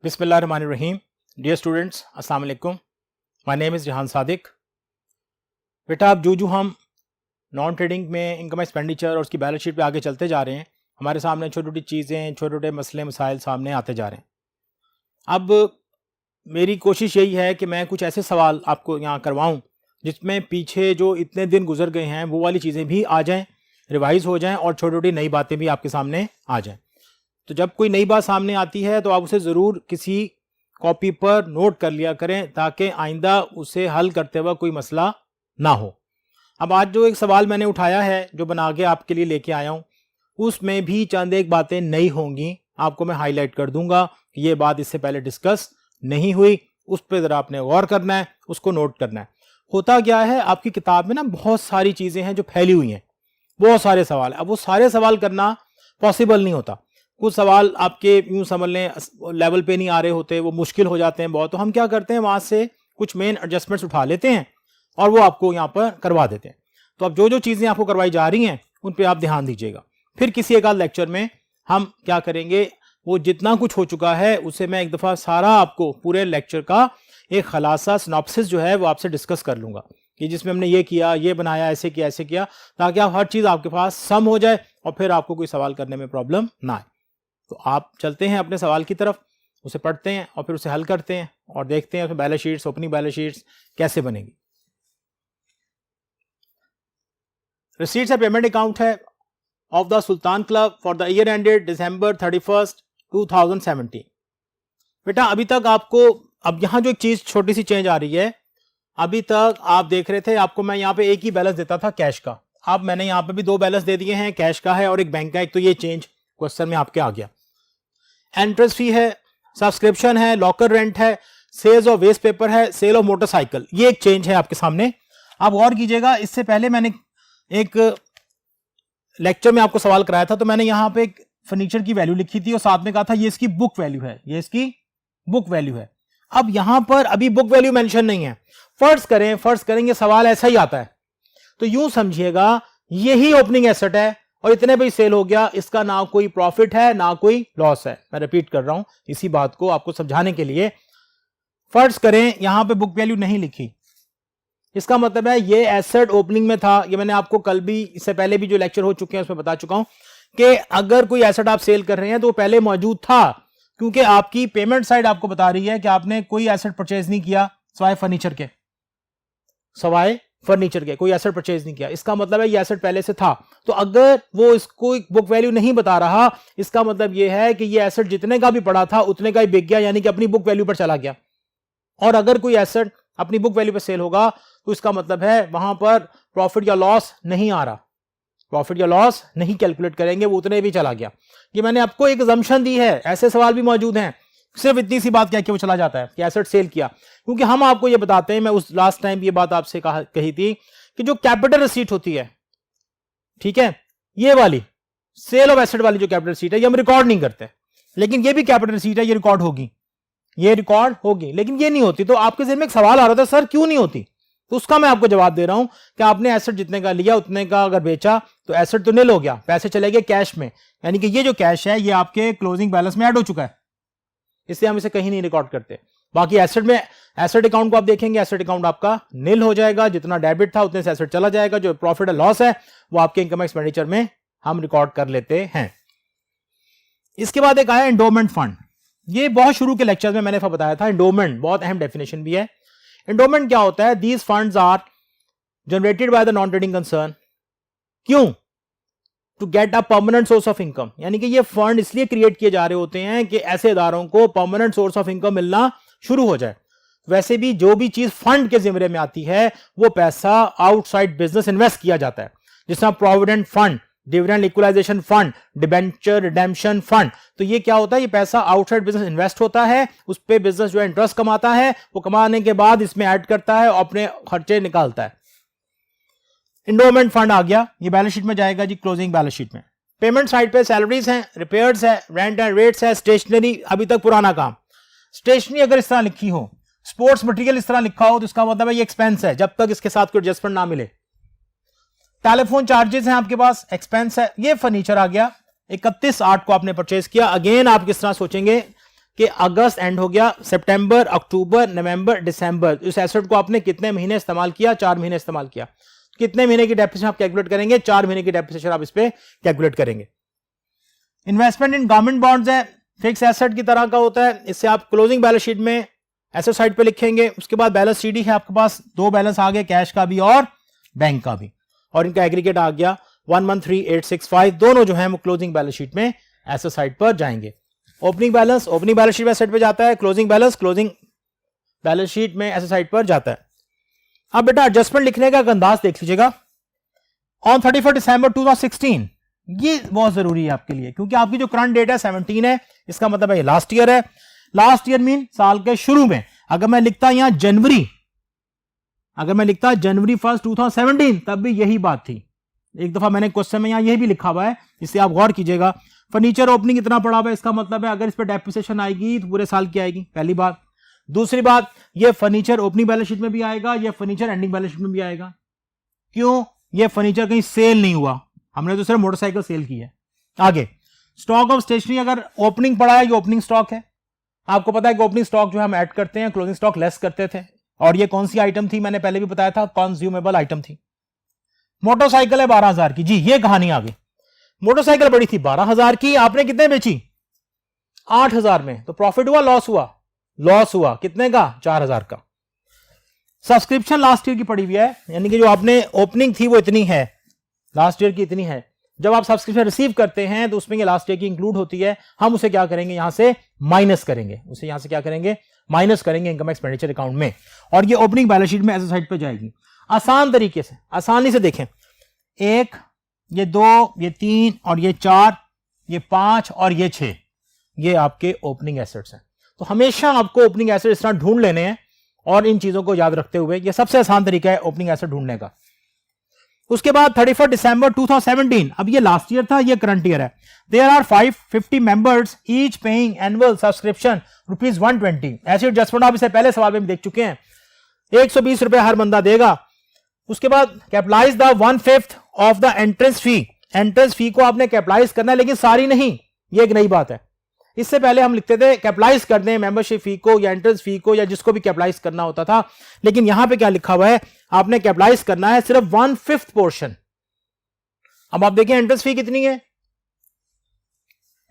बिस्मिल्लाहिर्रहमानिर्रहीम। Dear students, अस्सलाम वालेकुम। माय नेम इज़ जहान सादिक। बेटा, अब जो हम नॉन ट्रेडिंग में इनकम एक्सपेंडिचर और उसकी बैलेंस शीट पे आगे चलते जा रहे हैं, हमारे सामने छोटी छोटी चीज़ें, छोटे छोटे मसले मसाइल सामने आते जा रहे हैं। अब मेरी कोशिश यही है कि मैं कुछ ऐसे सवाल आपको यहाँ करवाऊँ जिसमें पीछे जो इतने दिन गुजर गए हैं वो वाली चीज़ें भी आ जाएँ, रिवाइज़ हो जाएँ और छोटी छोटी नई बातें भी आपके सामने आ जाएँ। तो जब कोई नई बात सामने आती है तो आप उसे ज़रूर किसी कॉपी पर नोट कर लिया करें ताकि आइंदा उसे हल करते वक्त कोई मसला ना हो। अब आज जो एक सवाल मैंने उठाया है, जो बना के आपके लिए लेके आया हूँ, उसमें भी चंद एक बातें नई होंगी, आपको मैं हाईलाइट कर दूंगा कि ये बात इससे पहले डिस्कस नहीं हुई, उस पर ज़रा आपने गौर करना है, उसको नोट करना है। होता क्या है, आपकी किताब में ना बहुत सारी चीज़ें हैं जो फैली हुई हैं, बहुत सारे सवाल। अब वो सारे सवाल करना पॉसिबल नहीं होता। कुछ सवाल आपके यूं समझ लें लेवल पे नहीं आ रहे होते, वो मुश्किल हो जाते हैं बहुत। तो हम क्या करते हैं, वहां से कुछ मेन एडजस्टमेंट्स उठा लेते हैं और वो आपको यहाँ पर करवा देते हैं। तो अब जो जो चीज़ें आपको करवाई जा रही हैं उन पे आप ध्यान दीजिएगा। फिर किसी एक आध लेक्चर में हम क्या करेंगे, वो जितना कुछ हो चुका है उसे मैं एक दफ़ा सारा आपको पूरे लेक्चर का एक खलासा सिनॉप्सिस जो है वो आपसे डिस्कस कर लूँगा कि जिसमें हमने ये किया, ये बनाया, ऐसे किया, ऐसे किया, ताकि आप हर चीज़ आपके पास सम हो जाए और फिर आपको कोई सवाल करने में प्रॉब्लम ना आए। तो आप चलते हैं अपने सवाल की तरफ, उसे पढ़ते हैं और फिर उसे हल करते हैं और देखते हैं उसमें balance sheets, opening balance sheets कैसे बनेगी। रिसीट्स है पेमेंट अकाउंट है of the sultan club for the year ended December 31st, 2017। बेटा, अभी तक आपको, अब यहां जो एक चीज छोटी सी चेंज आ रही है, अभी तक आप देख रहे थे आपको मैं यहां पे एक ही बैलेंस देता था कैश का। अब मैंने यहां पे भी दो बैलेंस दे दिए हैं, कैश का है और एक बैंक का। एक तो ये चेंज क्वेश्चन में आपके आ गया। एंट्रेंस फी है, सब्सक्रिप्शन है, लॉकर रेंट है, सेल्स ऑफ वेस्ट पेपर है, सेल ऑफ मोटरसाइकिल, ये एक चेंज है आपके सामने। आप गौर कीजिएगा, इससे पहले मैंने एक लेक्चर में आपको सवाल कराया था, तो मैंने यहां पे एक फर्नीचर की वैल्यू लिखी थी और साथ में कहा था ये इसकी बुक वैल्यू है, ये इसकी बुक वैल्यू है। अब यहां पर अभी बुक वैल्यू मेंशन नहीं है। फर्ज करें ये सवाल ऐसा ही आता है, तो यूं समझिएगा यही ओपनिंग एसेट है और इतने पे सेल हो गया, इसका ना कोई प्रॉफिट है ना कोई लॉस है। मैं रिपीट कर रहा हूं इसी बात को आपको समझाने के लिए। फर्ज करें यहां पे बुक वैल्यू नहीं लिखी, इसका मतलब है ये एसेट ओपनिंग में था। ये मैंने आपको कल भी, इससे पहले भी जो लेक्चर हो चुके हैं उसमें बता चुका हूं कि अगर कोई एसेट आप सेल कर रहे हैं तो वो पहले मौजूद था, क्योंकि आपकी पेमेंट साइड आपको बता रही है कि आपने कोई एसेट परचेज नहीं किया सवाए फर्नीचर के कोई एसेट परचेज नहीं किया। इसका मतलब है ये एसेट पहले से था। तो अगर वो इसको बुक वैल्यू नहीं बता रहा, इसका मतलब ये है कि ये एसेट जितने का भी पड़ा था उतने का ही बिक गया, यानी कि अपनी बुक वैल्यू पर चला गया। और अगर कोई एसेट अपनी बुक वैल्यू पर सेल होगा तो इसका मतलब है वहां पर प्रॉफिट या लॉस नहीं आ रहा, प्रॉफिट या लॉस नहीं कैलकुलेट करेंगे, वो उतने भी चला गया। ये मैंने आपको एक assumption दी है, ऐसे सवाल भी मौजूद हैं। सिर्फ इतनी सी बात क्या कि वो चला जाता है कि एसेट सेल किया, क्योंकि हम आपको ये बताते हैं, मैं उस लास्ट टाइम ये बात आपसे कही थी कि जो कैपिटल रिसीट होती है, ठीक है, ये वाली सेल ऑफ एसेट वाली जो कैपिटल रिसीट है, ये हम रिकॉर्ड नहीं करते, लेकिन ये भी कैपिटल रिसीट है, ये रिकॉर्ड होगी, लेकिन ये नहीं होती। तो आपके ज़हन में एक सवाल आ रहा था, सर क्यों नहीं होती, तो उसका मैं आपको जवाब दे रहा हूं कि आपने एसेट जितने का लिया उतने का अगर बेचा तो एसेट तो नील हो गया, पैसे चले गए कैश में, यानी कि ये जो कैश है ये आपके क्लोजिंग बैलेंस में ऐड हो चुका है, इसलिए हम इसे कहीं नहीं रिकॉर्ड करते। बाकी एसेट में, एसेट अकाउंट को आप देखेंगे, एसेट अकाउंट आपका नील हो जाएगा, जितना डेबिट था उतने से एसेट चला जाएगा, जो प्रॉफिट है लॉस है वो आपके इनकम एक्सपेंडिचर में हम रिकॉर्ड कर लेते हैं। इसके बाद एक आया एंडोमेंट फंड। ये बहुत शुरू के लेक्चर में मैंने बताया था, एंडोमेंट बहुत अहम डेफिनेशन भी है। एंडोमेंट क्या होता है, these funds are generated by the non trading concern, क्यों, to get a permanent source of income, यानी कि ये फंड इसलिए क्रिएट किए जा रहे होते हैं कि ऐसे इदारों को परमानेंट सोर्स ऑफ इनकम मिलना शुरू हो जाए। वैसे भी जो भी चीज फंड के जिम्मे में आती है वो पैसा आउटसाइड बिजनेस इन्वेस्ट किया जाता है, जिसमें provident fund, dividend equalization fund, debenture redemption fund. तो ये क्या होता है, ये पैसा आउटसाइड बिजनेस इन्वेस्ट होता है, उस पे बिजनेस जो है इंटरेस्ट कमाता है, वो कमाने के बाद इसमें ऐड करता है और अपने खर्चे निकालता है। एंडोमेंट फंड आ गया, ये बैलेंस शीट में जाएगा जी, क्लोजिंग बैलेंस शीट में। पेमेंट साइड पे सैलरीज हैं, रिपेयर्स है, रेंट एंड रेट्स है, स्टेशनरी अभी तक पुराना काम। स्टेशनरी अगर इस तरह लिखी हो, स्पोर्ट्स मटेरियल इस तरह लिखा हो, तो इसका मतलब है ये एक्सपेंस है, जब तक इसके साथ कोई एडजस्टमेंट ना मिले। टेलीफोन चार्जेस हैं आपके पास, एक्सपेंस है। ये फर्नीचर आ गया, 31/8 को आपने परचेज किया। अगेन आप किस तरह सोचेंगे, कि अगस्त एंड हो गया, सितंबर, अक्टूबर, नवंबर, दिसंबर, इस एसेट को आपने कितने महीने इस्तेमाल किया? 4 महीने इस्तेमाल किया। कितने महीने की डेप्रिसिएशन आप कैलकुलेट करेंगे? 4 महीने की डेप्रिसिएशन आप इस पे कैलकुलेट करेंगे। इन्वेस्टमेंट इन गवर्नमेंट बॉन्ड्स है, फिक्स एसेट की तरह का होता है। इससे आप क्लोजिंग बैलेंस शीट में एसेट साइड पे लिखेंगे। उसके बाद बैलेंस शीट ही है आपके पास, 2 बैलेंस आ गए, कैश का भी और बैंक का भी, और इनका एग्रीगेट आ गया 113865। दोनों जो है वो क्लोजिंग बैलेंस शीट में एसेट साइड पर जाएंगे। ओपनिंग बैलेंस शीट में एसेट पे जाता है, क्लोजिंग बैलेंस शीट में एसेट साइड पर जाता है। अब बेटा एडजस्टमेंट लिखने का एक अंदाज देख लीजिएगा। ऑन 31 दिसंबर 2016, ये बहुत जरूरी है आपके लिए, क्योंकि आपकी जो करंट डेट है 17 है, इसका मतलब है ये लास्ट ईयर है। लास्ट ईयर मीन साल के शुरू में। अगर मैं लिखता यहां जनवरी 1 2017, तब भी यही बात थी। एक दफा मैंने क्वेश्चन में यहां यही भी लिखा हुआ है, इससे आप गौर कीजिएगा। फर्नीचर ओपनिंग इतना पड़ा हुआ है, इसका मतलब है अगर इस पर डेप्रिसिएशन आएगी तो पूरे साल की आएगी, पहली बात। दूसरी बात, ये फर्नीचर ओपनिंग बैलेंस शीट में भी आएगा, ये फर्नीचर एंडिंग बैलेंस शीट में भी आएगा। क्यों? ये फर्नीचर कहीं सेल नहीं हुआ, हमने तो सिर्फ मोटरसाइकिल सेल की है। आगे स्टॉक ऑफ स्टेशनरी, अगर ओपनिंग पड़ा है, ये ओपनिंग स्टॉक है। आपको पता है कि ओपनिंग स्टॉक जो हम ऐड करते हैं, क्लोजिंग स्टॉक लेस करते थे, और ये कौन सी आइटम थी? मैंने पहले भी बताया था, कंज्यूमेबल आइटम थी। मोटरसाइकिल है 12,000 की, जी ये कहानी आ गई। मोटरसाइकिल बड़ी थी 12,000 की, आपने कितने बेची? 8,000 में। तो प्रॉफिट हुआ, लॉस हुआ? लॉस हुआ। कितने का? 4,000 का। सब्सक्रिप्शन लास्ट ईयर की पड़ी हुई है, यानी कि जो आपने ओपनिंग थी वो इतनी है, लास्ट ईयर की इतनी है। जब आप सब्सक्रिप्शन रिसीव करते हैं तो उसमें ये लास्ट ईयर की इंक्लूड होती है, हम उसे क्या करेंगे? यहां से माइनस करेंगे, उसे यहां से क्या करेंगे? माइनस करेंगे इनकम एक्सपेंडिचर अकाउंट में, और ये ओपनिंग बैलेंस शीट में एसेट साइड पे जाएगी। आसान तरीके से, आसानी से देखें, 1, ये 2, ये 3, और ये 4, ये 5 और ये 6, ये आपके ओपनिंग एसेट्स हैं। तो हमेशा आपको ओपनिंग एसेट इस तरह ढूंढ लेने हैं, और इन चीजों को याद रखते हुए, ये सबसे आसान तरीका है ओपनिंग एसेट ढूंढने का। उसके बाद 31 दिसंबर 2017, अब ये लास्ट ईयर था, ये करंट ईयर है। देयर आर 550 members each paying annual subscription ₹120। ऐसे एडजस्टमेंट आप इसे पहले सवाल में भी देख चुके हैं, 120 रुपए हर बंदा देगा। उसके बाद capitalise the 1/5 of the entrance fee. Entrance fee को आपने कैपिटलाइज करना है, लेकिन सारी नहीं, ये एक नई बात है। इससे पहले हम लिखते थे कैपिटलाइज कर दें मेंबरशिप फी को या एंट्रेंस फी को, या जिसको भी कैपिटलाइज करना होता था, लेकिन यहां पे क्या लिखा हुआ है? आपने कैपिटलाइज करना है सिर्फ 1/5 पोर्शन। अब आप देखिए एंट्रेंस फी कितनी है,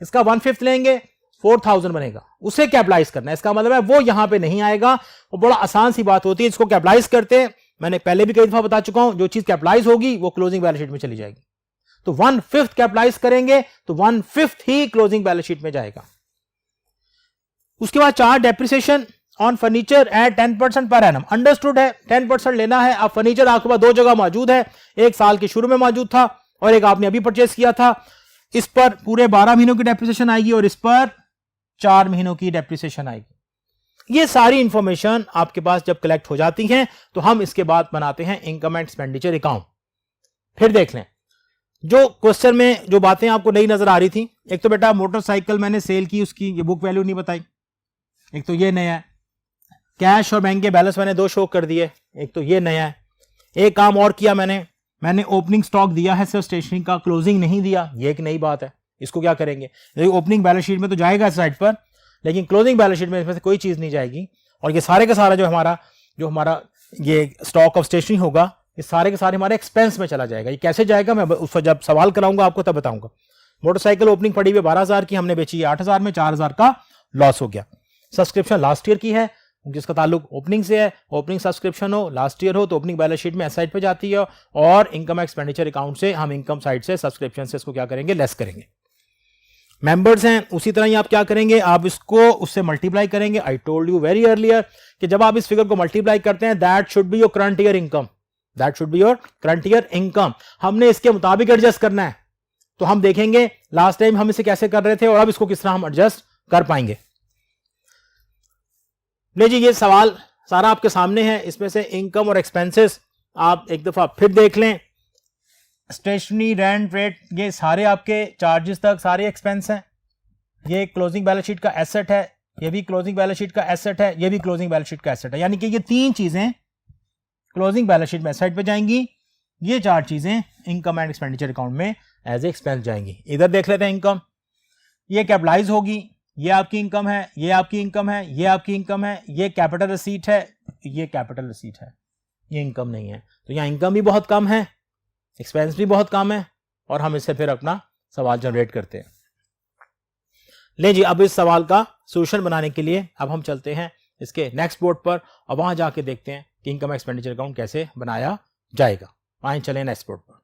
इसका 1/5 लेंगे, 4,000 बनेगा, उसे कैपिटलाइज करना है। इसका मतलब है वो यहां पे नहीं आएगा, वो बड़ा आसान सी बात होती है, इसको कैपिटलाइज करते हैं। मैंने पहले भी कई दफा बता चुका हूं, जो चीज कैपिटलाइज होगी वो क्लोजिंग बैलेंस शीट में चली जाएगी। तो 1/5 कैपिटलाइज करेंगे तो 1/5 ही क्लोजिंग बैलेंस शीट में जाएगा। उसके बाद 4 depreciation on furniture eight 10% per annum. Understood है, 10% लेना है। अब फर्नीचर आपके पास 2 जगह मौजूद है, एक साल के शुरू में मौजूद था और एक आपने अभी परचेस किया था। इस पर पूरे 12 महीनों की डेप्रिसिएशन आएगी और इस पर 4 महीनों की डेप्रिसिएशन आएगी। ये सारी इंफॉर्मेशन आपके पास जब कलेक्ट हो जाती है तो हम इसके बाद बनाते हैं इनकम एंड एक्सपेंडिचर अकाउंट। फिर देख लें जो क्वेश्चन में जो बातें आपको नई नजर आ रही थी। एक तो बेटा मोटरसाइकिल मैंने सेल की, उसकी ये बुक वैल्यू नहीं बताई, एक तो ये नया है। कैश और बैंक के बैलेंस मैंने 2 शो कर दिए, एक तो ये नया है। एक काम और किया मैंने ओपनिंग स्टॉक दिया है सिर्फ स्टेशनरी का, क्लोजिंग नहीं दिया, ये एक नई बात है। इसको क्या करेंगे? ओपनिंग बैलेंस शीट में तो जाएगा इस साइड पर, लेकिन क्लोजिंग बैलेंस शीट में इसमें से कोई चीज नहीं जाएगी। और ये सारे का सारा जो हमारा ये स्टॉक ऑफ स्टेशनरी होगा, ये सारे के सारे हमारे एक्सपेंस में चला जाएगा। ये कैसे जाएगा मैं उस पर जब सवाल कराऊंगा आपको तब बताऊंगा। मोटरसाइकिल ओपनिंग पड़ी हुई 12,000 की, हमने बेची 8,000 में, 4,000 का लॉस हो गया। सब्सक्रिप्शन लास्ट ईयर की है जिसका ताल्लुक ओपनिंग से है। ओपनिंग सब्सक्रिप्शन हो, लास्ट ईयर हो, तो ओपनिंग बैलेंस शीट में एस साइड पे जाती है, और इनकम एक्सपेंडिचर अकाउंट से हम इनकम साइड से सब्सक्रिप्शन से इसको क्या करेंगे? लेस करेंगे। मेंबर्स हैं, उसी तरह ही आप क्या करेंगे? आप इसको उससे मल्टीप्लाई करेंगे। I told you very earlier कि जब आप इस फिगर को मल्टीप्लाई करते हैं, that should be your current year income, that should be your current year income. हमने इसके मुताबिक एडजस्ट करना है। तो हम देखेंगे लास्ट टाइम हम इसे कैसे कर रहे थे और अब इसको किस तरह हम एडजस्ट कर पाएंगे। ले जी, ये सवाल सारा आपके सामने है। इसमें से इनकम और एक्सपेंसेस आप एक दफा फिर देख लें। स्टेशनरी, रेंट, रेट, ये सारे आपके चार्जेस तक सारे एक्सपेंस हैं। ये क्लोजिंग बैलेंस शीट का एसेट है, ये भी क्लोजिंग बैलेंस शीट का एसेट है, ये भी क्लोजिंग बैलेंस शीट का एसेट है। यानी कि ये 3 चीजें क्लोजिंग बैलेंस शीट में एसेट पे जाएंगी, ये 4 चीजें इनकम एंड एक्सपेंडिचर अकाउंट में एज ए एक्सपेंस जाएंगी। इधर देख लेते हैं इनकम, ये कैपिटलाइज होगी, ये आपकी इनकम है, ये आपकी इनकम है, ये आपकी इनकम है, ये कैपिटल रिसीट है, ये कैपिटल रिसीट है, ये इनकम नहीं है। तो यहां इनकम भी बहुत कम है, एक्सपेंस भी बहुत कम है, और हम इससे फिर अपना सवाल जनरेट करते हैं। ले जी, अब इस सवाल का सॉल्यूशन बनाने के लिए अब हम चलते हैं इसके नेक्स्ट बोर्ड पर और वहां जाके देखते हैं कि इनकम एक्सपेंडिचर अकाउंट कैसे बनाया जाएगा। आए चलें नेक्स्ट बोर्ड पर।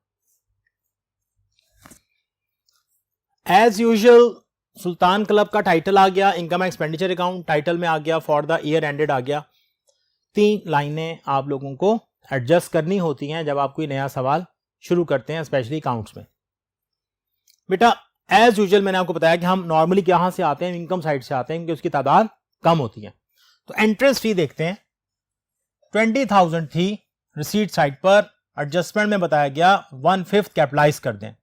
एज यूजुअल सुल्तान क्लब का टाइटल आ गया, इनकम एक्सपेंडिचर अकाउंट टाइटल में आ गया, फॉर द ईयर एंडेड आ गया। 3 लाइनें आप लोगों को एडजस्ट करनी होती हैं जब आप कोई नया सवाल शुरू करते हैं, स्पेशली अकाउंट्स में। बेटा एज यूजुअल मैंने आपको बताया कि हम नॉर्मली कहां से आते हैं, इनकम साइड से आते हैं, क्योंकि उसकी तादाद कम होती है। तो एंट्रेंस फी देखते हैं, 20,000 थी रिसीट साइड पर, एडजस्टमेंट में बताया गया 1/5 कैपिटलाइज कर दें।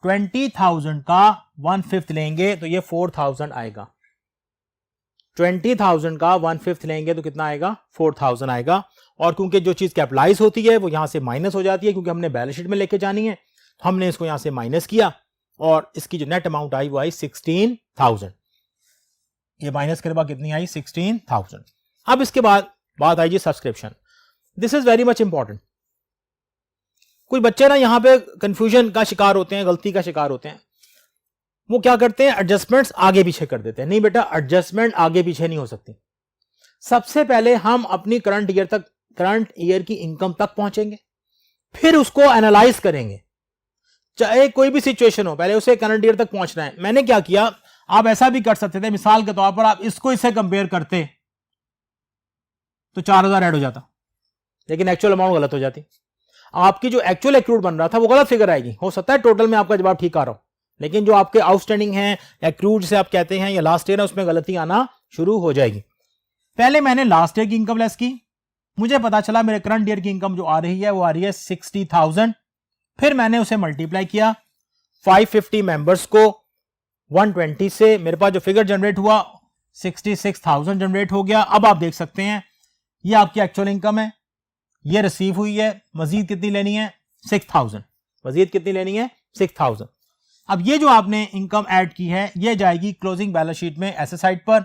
20,000 का 1/5 लेंगे तो ये 4,000 आएगा। 20,000 का 1/5 लेंगे तो कितना आएगा, 4,000 आएगा। और क्योंकि जो चीज कैपिटलाइज होती है वो यहां से माइनस हो जाती है, क्योंकि हमने बैलेंस शीट में लेके जानी है, तो हमने इसको यहां से माइनस किया और इसकी जो नेट अमाउंट आई वो आई 16,000। ये माइनस के बाद कितनी आई, 16,000। अब इसके बाद बात आई जी subscription. This is very much important. कुछ बच्चे ना यहां पे कंफ्यूजन का शिकार होते हैं, गलती का शिकार होते हैं। वो क्या करते हैं, एडजस्टमेंट्स आगे पीछे कर देते हैं। नहीं बेटा, एडजस्टमेंट आगे पीछे नहीं हो सकती। सबसे पहले हम अपनी करंट ईयर की इनकम तक पहुंचेंगे, फिर उसको एनालाइज करेंगे। चाहे कोई भी सिचुएशन हो, पहले उसे करंट ईयर तक पहुंचना है। मैंने क्या किया, आप ऐसा भी कर सकते थे, मिसाल के तौर पर आप इसको इससे कंपेयर करते तो 4,000 ऐड हो जाता, लेकिन एक्चुअल अमाउंट गलत हो जाती। आपकी जो एक्चुअल एक्रूड बन रहा था वो गलत फिगर आएगी। हो सकता है टोटल में आपका जवाब ठीक आ रहा हो, लेकिन जो आपके आउटस्टैंडिंग है, एक्रूड से आप कहते हैं, या लास्ट ईयर है, उसमें गलती आना शुरू हो जाएगी। पहले मैंने लास्ट ईयर की इनकम लेस की, मुझे पता चला मेरे करंट ईयर की इनकम जो आ रही है वो आ रही है 60,000। फिर मैंने उसे मल्टीप्लाई किया 550 मेंबर्स को 120 से, मेरे पास जो फिगर जनरेट हुआ 66,000 जनरेट हो गया। अब आप देख सकते हैं ये आपकी एक्चुअल इनकम है, ये रिसीव हुई है, मजीद कितनी लेनी है, 6,000। मजीद कितनी लेनी है, 6,000। अब ये जो आपने इनकम ऐड की है ये जाएगी क्लोजिंग बैलेंस शीट में एसेट साइड पर,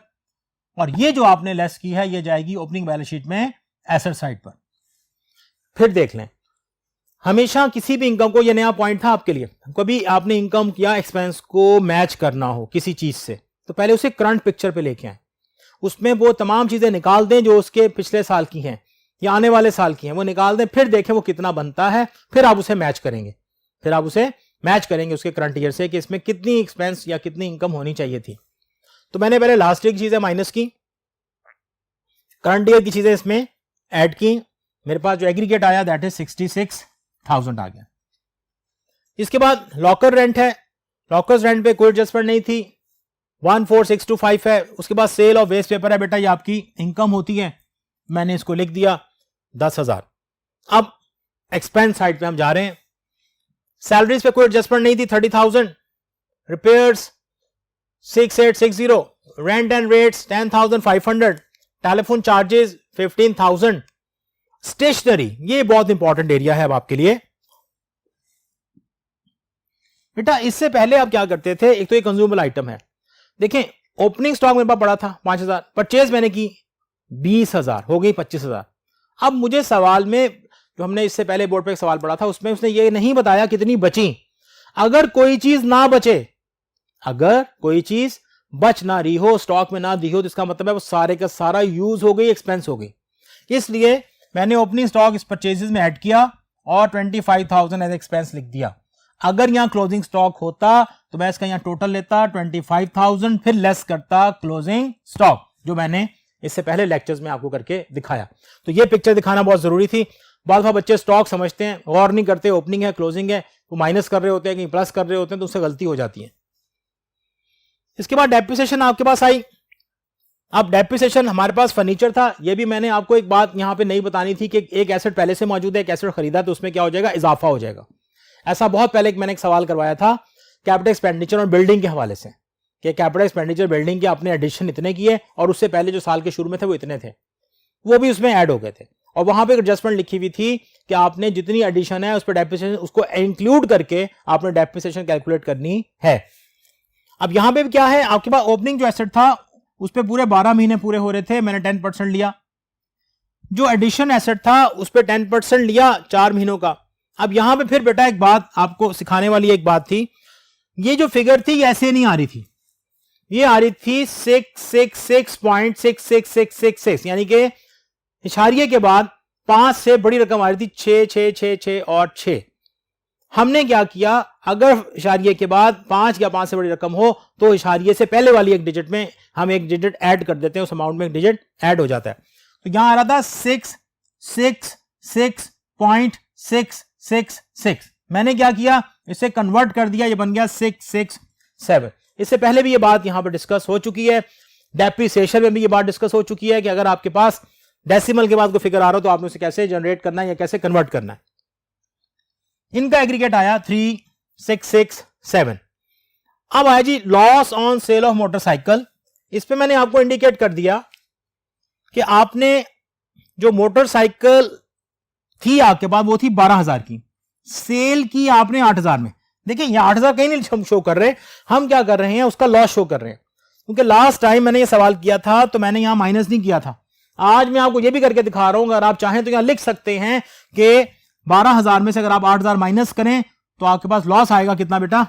और ये जो आपने लेस की है ये जाएगी ओपनिंग बैलेंस शीट में एसेट साइड पर। फिर देख लें, हमेशा किसी भी इनकम को, ये नया पॉइंट था आपके लिए, कभी आपने इनकम या एक्सपेंस को मैच करना हो किसी चीज से, तो पहले उसे करंट पिक्चर पे लेके आए, उसमें वो तमाम चीजें निकाल दें जो उसके पिछले साल की हैं या आने वाले साल की हैं, वो निकाल दें, फिर देखें वो कितना बनता है, फिर आप उसे मैच करेंगे। फिर आप उसे मैच करेंगे उसके करंट ईयर से कि इसमें कितनी एक्सपेंस या कितनी इनकम होनी चाहिए थी। तो मैंने पहले लास्ट ईयर की चीजें माइनस की, करंट ईयर की चीजें इसमें ऐड की, मेरे पास जो एग्रीगेट आया दैट इज 66,000 आ गया। इसके बाद लॉकर रेंट है, लॉकर्स रेंट पे कोई एडजस्टमेंट नहीं थी, 14,625 है। उसके बाद सेल ऑफ वेस्ट पेपर है, बेटा ये आपकी इनकम होती है, मैंने इसको लिख दिया 10,000। अब एक्सपेंस साइड पे हम जा रहे हैं, सैलरीज पे कोई एडजस्टमेंट नहीं थी 30,000, repairs 6,860, rent and rates 10,500, telephone charges 15,000, stationery, ये बहुत इंपॉर्टेंट एरिया है अब आपके लिए। बेटा इससे पहले आप क्या करते थे, एक तो ये कंज्यूमेबल आइटम है, देखें ओपनिंग स्टॉक मेरे पास पड़ा था 5,000, परचेज मैंने की 20,000, हो गई 25,000। अब मुझे सवाल में, जो हमने इससे पहले बोर्ड पे एक सवाल पढ़ा था, उसमें उसने ये नहीं बताया कितनी बची। अगर कोई चीज ना बचे, अगर कोई चीज बच ना रही हो, स्टॉक में ना दी हो, तो इसका मतलब है वो सारे का सारा यूज हो गई, एक्सपेंस हो गई। इसलिए मैंने ओपनिंग स्टॉक इस परचेजेस में ऐड किया और 25,000 एज एक्सपेंस लिख दिया। अगर यहां क्लोजिंग स्टॉक होता तो मैं इसका यहां टोटल लेता 25,000, फिर लेस करता क्लोजिंग स्टॉक, जो मैंने इससे पहले लेक्चर्स में आपको करके दिखाया। तो ये पिक्चर दिखाना बहुत जरूरी थी। बहुत बार बच्चे स्टॉक समझते हैं, गौर नहीं करते, ओपनिंग है क्लोजिंग है, वो माइनस कर रहे होते हैं, कहीं प्लस कर रहे होते हैं, तो उससे गलती हो जाती है। इसके बाद डेप्रिसिएशन आपके पास आई। अब डेप्रिसिएशन हमारे पास फर्नीचर था, ये भी मैंने आपको एक बात यहां पे नहीं बतानी थी कि एक एसेट पहले से मौजूद है, एक एसेट खरीदा तो उसमें क्या हो जाएगा, इजाफा हो जाएगा। ऐसा बहुत पहले मैंने एक सवाल करवाया था कैपिटल एक्सपेंडिचर और बिल्डिंग के हवाले से, कि कैपिटल एक्सपेंडिचर बिल्डिंग के आपने एडिशन इतने किए और उससे पहले जो साल के शुरू में थे वो इतने थे, वो भी उसमें ऐड हो गए थे। और वहां पे एडजस्टमेंट लिखी हुई थी कि आपने जितनी एडिशन है उस पर डेप्रिसिएशन, उसको इंक्लूड करके आपने डेप्रिसिएशन कैलकुलेट करनी है। अब यहां पे क्या है, आपके पास ओपनिंग जो एसेट था उस पे पूरे 12 महीने पूरे हो रहे थे, मैंने 10% लिया। जो एडिशन एसेट था उस पे 10% लिया 4 महीनों का। अब यहां पे फिर बेटा एक बात आपको सिखाने वाली एक बात थी, ये जो फिगर थी ये ऐसे नहीं आ रही थी, ये आ रही थी 666.66666, यानी कि इशारिये के बाद 5 से बड़ी रकम आ रही थी 6 6 6 6 और 6। हमने क्या किया, अगर इशारिये के बाद 5 या 5 से बड़ी रकम हो तो इशारिये से पहले वाली एक डिजिट में हम एक डिजिट ऐड कर देते हैं, उस अमाउंट में एक डिजिट ऐड हो जाता है। तो यहां आ रहा था 666.666, मैंने क्या किया, इसे कन्वर्ट कर दिया, ये बन गया 667। इससे पहले भी ये बात यहां पर डिस्कस हो चुकी है, डेप्रिसिएशन में भी ये बात डिस्कस हो चुकी है कि अगर आपके पास डेसिमल के बाद कोई फिगर आ रहा हो तो आपने उसे कैसे जनरेट करना है या कैसे कन्वर्ट करना है। इनका एग्रीगेट आया 3667। अब आया जी loss on sale of motorcycle. इस पे मैंने आपको इंडिकेट कर दिया कि आपने जो मोटरसाइकिल थी आपके पास वो थी 12,000 की, सेल की आपने 8,000 में। देखिए ये 8,000 कहीं नहीं हम शो कर रहे, हम क्या कर रहे हैं, उसका लॉस शो कर रहे हैं, क्योंकि लास्ट टाइम मैंने ये सवाल किया था तो मैंने यहां माइनस नहीं किया था। आज मैं आपको ये भी करके दिखा रहा हूं, अगर आप चाहें तो यहां लिख सकते हैं कि 12,000 में से अगर आप 8,000 माइनस करें तो आपके पास लॉस आएगा कितना बेटा,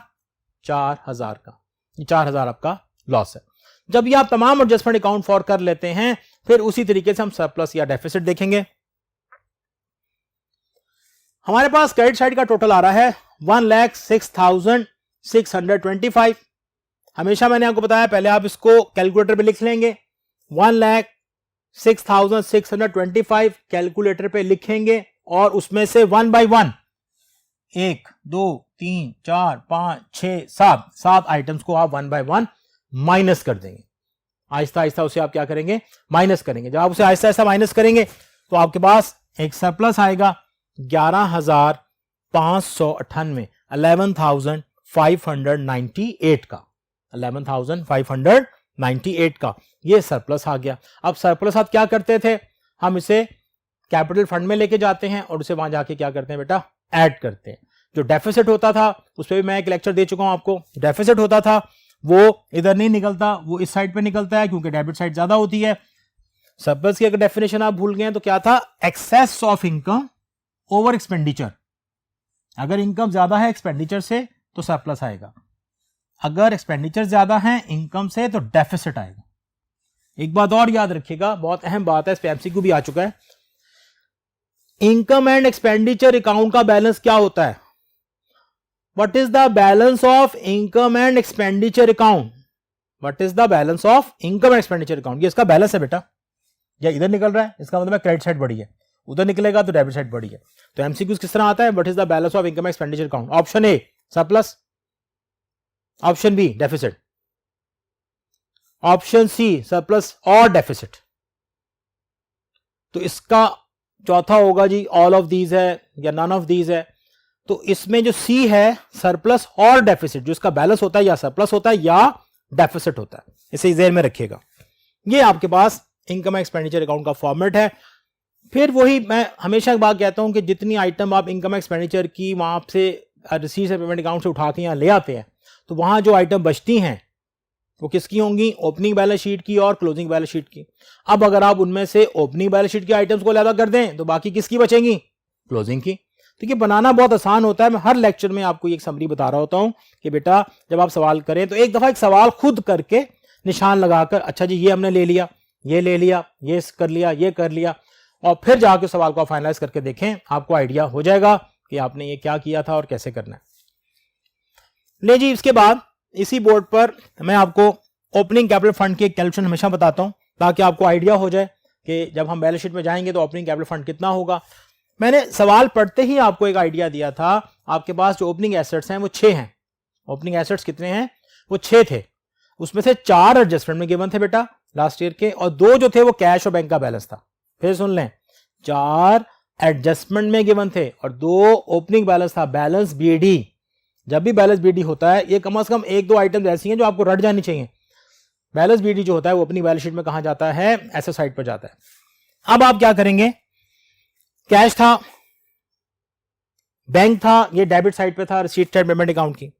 4,000 का। ये 4,000 आपका लॉस है। जब ये आप तमाम एडजस्टमेंट अकाउंट फॉर कर लेते हैं फिर उसी तरीके से हम सरप्लस या डेफिसिट देखेंगे। हमारे पास क्रेडिट साइड का टोटल आ रहा है 1,06,625। हमेशा मैंने आपको बताया, पहले आप इसको कैलकुलेटर पे लिख लेंगे, 1,06,625 कैलकुलेटर पे लिखेंगे और उसमें से 1 बाय 1 1 2 3 4 5 6 7 आइटम्स को आप 1 बाय 1 माइनस कर देंगे। आहिस्ता आहिस्ता उसे आप क्या करेंगे, माइनस करेंगे। जब आप उसे आहिस्ता आहिस्ता माइनस करेंगे तो आपके पास एक सरप्लस आएगा 11,598, 11,598 का, 11,598 का ये सरप्लस आ गया। अब सरप्लस आप क्या करते थे, हम इसे कैपिटल फंड में लेके जाते हैं और उसे वहां जाके क्या करते हैं बेटा, ऐड करते हैं। जो डेफिसिट होता था उस पर भी मैं एक लेक्चर दे चुका हूं आपको। डेफिसिट होता था वो इधर नहीं निकलता, वो इस साइड पे निकलता है क्योंकि डेबिट साइड ज्यादा होती है। सरप्लस की अगर डेफिनेशन आप भूल गए तो क्या था, excess of income over expenditure. अगर इनकम ज्यादा है एक्सपेंडिचर से तो सरप्लस आएगा, अगर एक्सपेंडिचर ज्यादा है इनकम से तो डेफिसिट आएगा। एक बात और याद रखिएगा, बहुत अहम बात है, इस पे एमसीक्यू भी आ चुका है। इनकम एंड एक्सपेंडिचर अकाउंट का बैलेंस क्या होता है, what is the balance of income and expenditure account, what is the balance of income and expenditure account. ये इसका बैलेंस है बेटा, या इधर निकल रहा है इसका मतलब है क्रेडिट साइड बढ़ी है, उधर निकलेगा तो डेबिट साइड बढ़ी है। तो एमसीक्यू किस तरह आता है, what is the balance of income expenditure account. Option A surplus, option B deficit, option C surplus और डेफिसिट। तो इसका चौथा होगा जी ऑल ऑफ दीज है या नन ऑफ दीज है। तो इसमें जो सी है सरप्लस और डेफिसिट, जो इसका बैलेंस होता है या सरप्लस होता है या डेफिसिट होता है, इसे ज़हन में रखिएगा। ये आपके पास इनकम एक्सपेंडिचर अकाउंट का फॉर्मेट है। फिर वही मैं हमेशा एक बात कहता हूं कि जितनी आइटम आप इनकम एक्सपेंडिचर की वहां से रिसीट से पेमेंट अकाउंट से उठा के यहां ले आते हैं तो वहां जो आइटम बचती हैं वो किसकी होंगी, ओपनिंग बैलेंस शीट की और क्लोजिंग बैलेंस शीट की। अब अगर आप उनमें से ओपनिंग बैलेंस शीट की आइटम्स को अलग कर दें तो बाकी किसकी बचेंगी, क्लोजिंग की। तो ये बनाना बहुत आसान होता है। मैं हर लेक्चर में आपको एक समरी बता रहा होता हूं कि बेटा जब आप सवाल करें तो एक दफा एक सवाल खुद करके निशान लगाकर, अच्छा जी ये हमने ले लिया, ये ले लिया, ये कर लिया, ये कर लिया, और फिर जाकर सवाल को फाइनलाइज करके देखें, आपको आइडिया हो जाएगा कि आपने ये क्या किया था और कैसे करना है। ले जी, इसके बाद इसी बोर्ड पर मैं आपको ओपनिंग कैपिटल फंड की कैलकुलेशन हमेशा बताता हूं ताकि आपको आइडिया हो जाए कि जब हम बैलेंस शीट में जाएंगे तो ओपनिंग कैपिटल फंड कितना होगा। मैंने सवाल पढ़ते ही आपको एक आइडिया दिया था, आपके पास जो ओपनिंग एसेट्स हैं वो 6 हैं। ओपनिंग एसेट्स कितने हैं, वो 6 थे। उसमें से 4 एडजस्टमेंट में गिवन थे बेटा लास्ट ईयर के, और 2 जो थे वो कैश और बैंक का बैलेंस था। फिर सुन लें, 4 एडजस्टमेंट में गिवन थे और 2 ओपनिंग बैलेंस था, बैलेंस बीडी। जब भी बैलेंस बीडी होता है ये कम से कम 1-2 आइटम्स ऐसी हैं जो आपको रट जानी चाहिए। बैलेंस बीडी जो होता है वो अपनी बैलेंस शीट में कहां जाता है, एसेट साइड पर जाता है। अब आप क्या करेंगे, कैश था, बैंक था, ये डेबिट साइड पे था, रिसीट साइड पेमेंट अकाउंट की।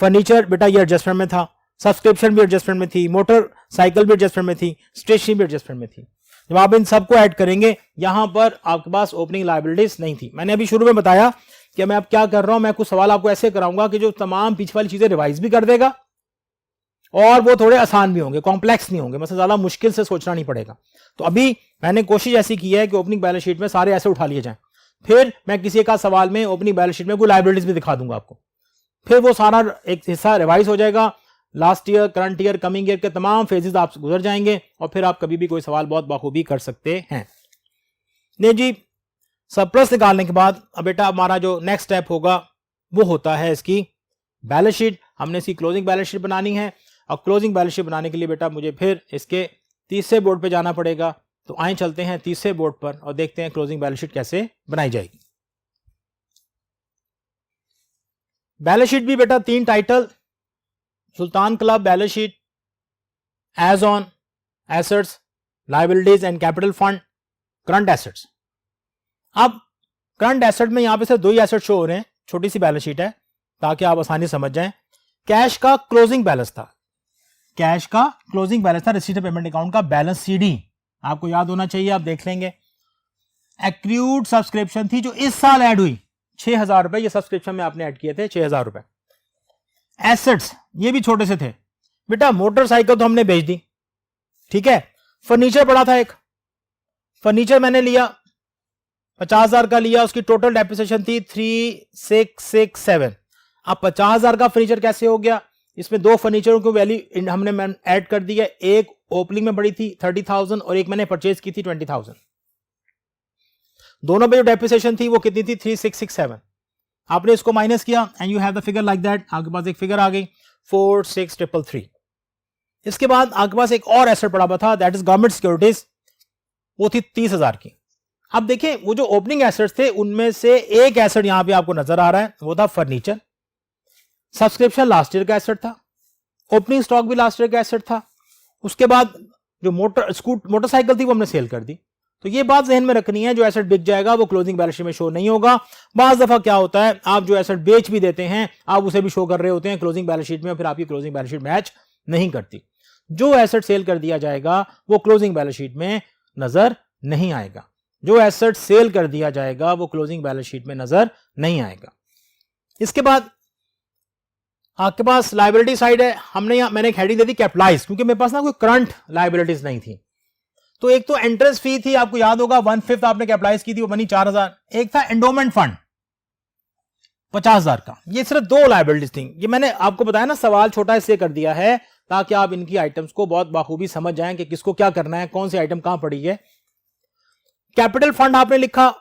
फर्नीचर बेटा ये एडजस्टमेंट में था, सब्सक्रिप्शन भी एडजस्टमेंट में थी, मोटर साइकिल भी एडजस्टमेंट में थी, स्टेशनरी भी एडजस्टमेंट में थी। जब आप इन सबको ऐड करेंगे, यहां पर आपके पास ओपनिंग लायबिलिटीज नहीं थी। मैंने अभी शुरू में बताया कि मैं अब क्या कर रहा हूं, मैं कुछ सवाल आपको ऐसे कराऊंगा कि जो तमाम पीछे वाली चीजें रिवाइज भी कर देगा और वो थोड़े आसान भी होंगे, कॉम्प्लेक्स नहीं होंगे, मतलब ज्यादा मुश्किल से सोचना नहीं पड़ेगा। तो अभी मैंने कोशिश ऐसी की है कि ओपनिंग बैलेंस शीट में सारे ऐसे उठा लिए जाएं, फिर मैं किसी एक सवाल में ओपनिंग बैलेंस शीट में कोई लायबिलिटीज भी दिखा दूंगा आपको, फिर वो सारा एक हिस्सा रिवाइज हो जाएगा। Last year, current year, coming year के तमाम फेजेस आप गुजर जाएंगे और फिर आप कभी भी कोई सवाल बहुत बखूबी कर सकते हैं। नहीं जी, सरप्लस निकालने के बाद अब बेटा हमारा जो नेक्स्ट स्टेप होगा वो होता है इसकी बैलेंस शीट। हमने इसकी क्लोजिंग बैलेंस शीट बनानी है और क्लोजिंग बैलेंस शीट बनाने के लिए बेटा मुझे फिर इसके तीसरे बोर्ड पे जाना पड़ेगा। तो आए चलते हैं तीसरे बोर्ड पर और देखते हैं क्लोजिंग बैलेंस शीट कैसे बनाई जाएगी। बैलेंस शीट भी बेटा 3 title, Sultan club balance sheet, as on, assets, liabilities and capital fund, current assets. अब करंट एसेट में यहां पे सिर्फ 2 ही एसेट शो हो रहे हैं, छोटी सी बैलेंस शीट है ताकि आप आसानी समझ जाएं। कैश का क्लोजिंग बैलेंस था, कैश का क्लोजिंग बैलेंस था, रिसीट पेमेंट अकाउंट का बैलेंस सीडी आपको याद होना चाहिए, आप देख लेंगे। एक्रूड सब्सक्रिप्शन थी जो इस साल ऐड हुई, 6,000 रुपए, ये सब्सक्रिप्शन में आपने ऐड किए थे 6,000 रुपए। एसेट्स ये भी छोटे से थे बेटा, मोटरसाइकिल तो हमने बेच दी, ठीक है। फर्नीचर पड़ा था एक, फर्नीचर मैंने लिया 50,000 का लिया, उसकी टोटल डेप्रिसिएशन थी 3667। अब 50,000 का फर्नीचर कैसे हो गया, इसमें 2 फर्नीचरों की वैल्यू हमने ऐड कर दी है, एक ओपनिंग में पड़ी थी 30,000 और एक मैंने परचेज की थी 20,000। दोनों पे जो डेप्रिसिएशन थी वो कितनी थी, 3667। आपने इसको माइनस किया and you have the figure like that, आपके पास एक फिगर आ गई 4633। इसके बाद आपके पास एक और एसेट पड़ा हुआ था, दैट इज गवर्नमेंट सिक्योरिटीज, वो थी 30,000 की। अब देखिए वो जो ओपनिंग एसेट्स थे उनमें से एक एसेट यहां पे आपको नजर आ रहा है, वो था फर्नीचर। सब्सक्रिप्शन लास्ट ईयर का एसेट था, ओपनिंग स्टॉक भी लास्ट ईयर का एसेट था। उसके बाद जो मोटरसाइकिल थी वो हमने सेल कर दी। तो ये बात जहन में रखनी है, जो एसेट बिक जाएगा वो क्लोजिंग बैलेंस शीट में शो नहीं होगा। बाज दफा क्या होता है, आप जो एसेट बेच भी देते हैं आप उसे भी शो कर रहे होते हैं क्लोजिंग बैलेंस शीट में, फिर आपकी क्लोजिंग बैलेंस शीट मैच नहीं करती। जो एसेट सेल कर दिया जाएगा वो क्लोजिंग बैलेंस शीट में नजर नहीं आएगा, जो एसेट सेल कर दिया जाएगा वो क्लोजिंग बैलेंस शीट में नजर नहीं आएगा। इसके बाद आपके पास लायबिलिटी साइड है, मैंने एक हेडिंग दे दी कैपिटलाइज, क्योंकि मेरे पास ना कोई करंट लायबिलिटीज नहीं थी। तो एक तो एंट्रेंस फी थी, आपको याद होगा 1/5 आपने कैपिटलाइज की थी, वो बनी 4,000। एक था एंडोमेंट फंड 50,000 का। ये सिर्फ 2 लायबिलिटीज थी। ये मैंने आपको बताया ना, सवाल छोटा इसलिए कर दिया है ताकि आप इनकी आइटम्स को बहुत बाखूबी समझ जाएं कि किसको क्या करना है, कौन सी आइटम कहां पड़ी है। कैपिटल फंड आपने लिखा,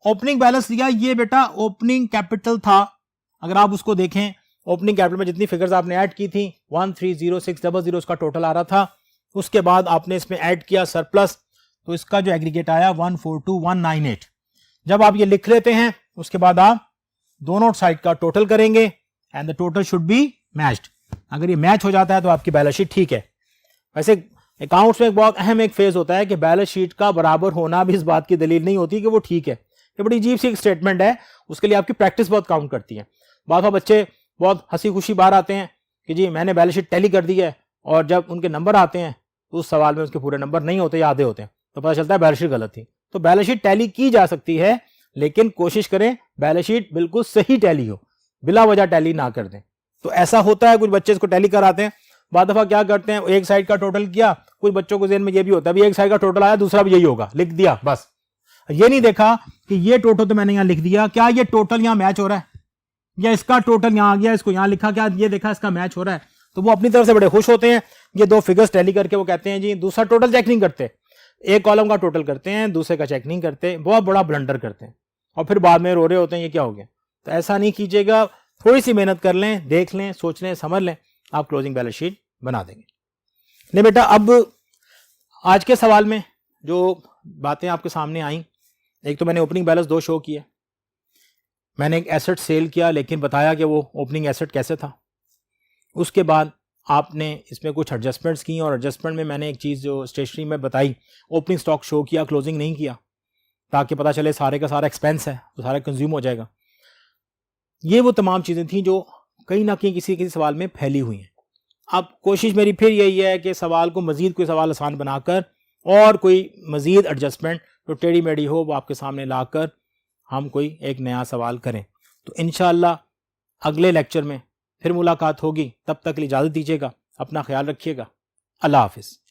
ओपनिंग बैलेंस लिया, ये बेटा ओपनिंग कैपिटल था। अगर आप उसको देखें, ओपनिंग कैपिटल में जितनी फिगर्स आपने ऐड की थी 130600 उसका टोटल आ रहा था। उसके बाद आपने इसमें ऐड किया सरप्लस, तो इसका जो एग्रीगेट आया 142198। जब आप ये लिख लेते हैं उसके बाद आप दोनों साइड का टोटल करेंगे and the total should be matched. अगर ये मैच हो जाता है तो आपकी बैलेंस शीट ठीक है। वैसे अकाउंट्स में एक बहुत अहम एक फेज होता है कि बैलेंस शीट का बराबर होना भी इस बात की दलील नहीं होती कि वो ठीक है। ये बड़ी अजीब सी एक स्टेटमेंट है, उसके लिए आपकी प्रैक्टिस बहुत काउंट करती है। बाद में बच्चे बहुत हंसी खुशी बाहर आते हैं कि जी मैंने बैलेंस शीट टैली कर दी है, और जब उनके नंबर आते हैं तो उस सवाल में उसके पूरे नंबर नहीं होते या आधे होते हैं, तो पता चलता है बैलेंस शीट गलत थी। तो बैलेंस शीट टैली की जा सकती है, लेकिन कोशिश करें बैलेंस शीट बिल्कुल सही टैली हो, बिला वजह टैली ना कर दें। तो ऐसा होता है, कुछ बच्चे इसको टैली कराते हैं, बाद दफा क्या करते हैं एक साइड का टोटल किया, कुछ बच्चों को ज़हन में ये भी होता है एक साइड का टोटल आया दूसरा भी यही होगा, लिख दिया बस। ये नहीं देखा कि ये टोटल तो मैंने यहां लिख दिया, क्या ये टोटल यहां मैच हो रहा है, या इसका टोटल यहां आ गया, इसको यहां लिखा, क्या ये देखा इसका मैच हो रहा है। तो वो अपनी तरफ से बड़े खुश होते हैं, ये 2 फिगर्स टैली करके वो कहते हैं जी दूसरा टोटल चेक नहीं करते, एक कॉलम का टोटल करते हैं दूसरे का चेक नहीं करते, बहुत बड़ा ब्लंडर करते हैं और फिर बाद में रो रहे होते हैं ये क्या हो गया। तो ऐसा नहीं कीजिएगा, थोड़ी सी मेहनत कर लें, देख लें, सोच लें, समझ लें, आप क्लोजिंग बैलेंस शीट बना देंगे। नहीं बेटा, अब आज के सवाल में जो बातें आपके सामने आई, एक तो मैंने ओपनिंग बैलेंस 2 शो किया, मैंने एक एसेट सेल किया लेकिन बताया कि वो ओपनिंग एसेट कैसे था। उसके बाद आपने इसमें कुछ एडजस्टमेंट्स की और एडजस्टमेंट में मैंने एक चीज़ जो स्टेशनरी में बताई, ओपनिंग स्टॉक शो किया, क्लोजिंग नहीं किया, ताकि पता चले सारे का सारा एक्सपेंस है तो सारा कंज्यूम हो जाएगा। ये वो तमाम चीज़ें थी जो कहीं ना कहीं किसी किसी सवाल में फैली हुई हैं। अब कोशिश मेरी फिर यही है कि सवाल को मज़ीद कोई सवाल आसान बनाकर और कोई मज़ीद एडजस्टमेंट जो टेढ़ी मेढ़ी हो वो आपके सामने लाकर हम कोई एक नया सवाल करें। तो इंशाअल्लाह अगले लेक्चर में फिर मुलाकात होगी। तब तक के लिए इजाज़त दीजिएगा। अपना ख्याल रखिएगा। अल्लाह हाफ़िज़।